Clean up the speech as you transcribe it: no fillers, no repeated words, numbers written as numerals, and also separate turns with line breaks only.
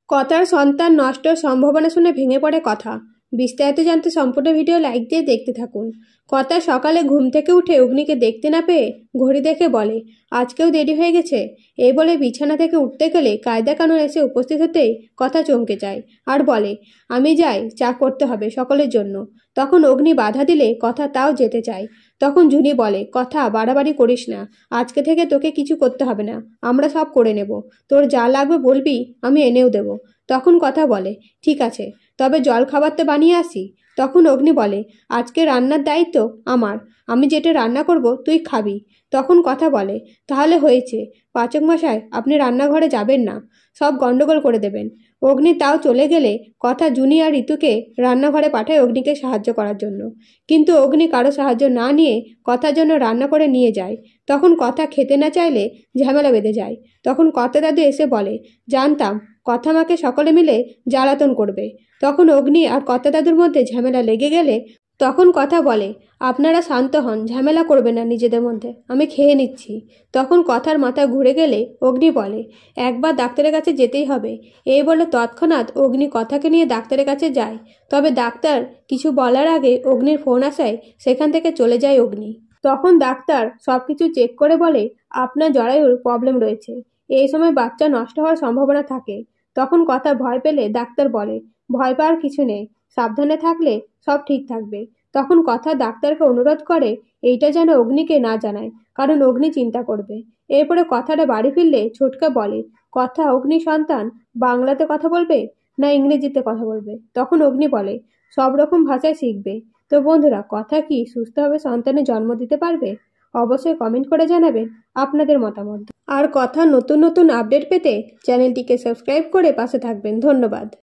কথার সন্তান নষ্টর সম্ভাবনা শুনে ভেঙে পড়ে কথা। বিস্তারিত জানতে সম্পূর্ণ ভিডিও লাইক দিয়ে দেখতে থাকুন। কথা সকালে ঘুম থেকে উঠে অগ্নিকে দেখতে না পেয়ে ঘড়ি দেখে বলে, আজকেও দেরি হয়ে গেছে। এই বলে বিছানা থেকে উঠতে গেলে কায়দা কানুন এসে উপস্থিত হতেই কথা চমকে যায় আর বলে, আমি যাই, চা করতে হবে সকলের জন্য। তখন অগ্নি বাধা দিলে কথা তাও যেতে চায়। তখন জুনি বলে, কথা বাড়াবাড়ি করিস না, আজকে থেকে তোকে কিছু করতে হবে না, আমরা সব করে নেব। তোর যা লাগবে বলবি, আমি এনেও দেব। তখন কথা বলে, ঠিক আছে, তবে জল খাবার তো বানিয়ে আসি। তখন অগ্নি বলে, আজকে রান্নার দায়িত্ব আমার, আমি যেটা রান্না করব তুই খাবি। তখন কথা বলে, তাহলে হয়েছে, পাচক মশাই আপনি রান্নাঘরে যাবেন না, সব গন্ডগোল করে দেবেন। অগ্নি তাও চলে গেলে কথা জুনি আর ঋতুকে রান্নাঘরে পাঠায় অগ্নিকে সাহায্য করার জন্য। কিন্তু অগ্নি কারো সাহায্য না নিয়ে কথার জন্য রান্না করে নিয়ে যায়। তখন কথা খেতে না চাইলে ঝামেলা বেঁধে যায়। তখন কথা দাদু এসে বলে, জানতাম কথা মাকে সকলে মিলে জ্বালাতন করবে। তখন অগ্নি আর কথা দাদুর মধ্যে ঝামেলা লেগে গেলে তখন কথা বলে, আপনারা শান্ত হন, ঝামেলা করবে না নিজেদের মধ্যে, আমি খেয়ে নিচ্ছি। তখন কথার মাথা ঘুরে গেলে অগ্নি বলে, একবার ডাক্তারের কাছে যেতেই হবে। এই বলে তৎক্ষণাৎ অগ্নি কথাকে নিয়ে ডাক্তারের কাছে যায়। তবে ডাক্তার কিছু বলার আগে অগ্নির ফোন আসায় সেখান থেকে চলে যায় অগ্নি। তখন ডাক্তার সব কিছু চেক করে বলে, আপনার জরায়ুর প্রবলেম রয়েছে, এই সময় বাচ্চা নষ্ট হওয়ার সম্ভাবনা থাকে। তখন কথা ভয় পেলে ডাক্তার বলে, ভয় পাওয়ার কিছু নেই, সাবধানে থাকলে সব ঠিক থাকবে। তখন কথা ডাক্তারকে অনুরোধ করে এইটা যেন অগ্নিকে না জানায়, কারণ অগ্নি চিন্তা করবে। এরপরে কথাটা বাড়ি ফিরলে ছোটকা বলে, কথা অগ্নি সন্তান বাংলাতে কথা বলবে না ইংরেজিতে কথা বলবে? তখন অগ্নি বলে, সব রকম ভাষায় শিখবে। তো বন্ধুরা, কথা কি সুস্থভাবে সন্তানের জন্ম দিতে পারবে? অবশ্যই কমেন্ট করে জানাবেন আপনাদের মতামত। আর কথা নতুন নতুন আপডেট পেতে চ্যানেলটিকে সাবস্ক্রাইব করে পাশে থাকবেন। ধন্যবাদ।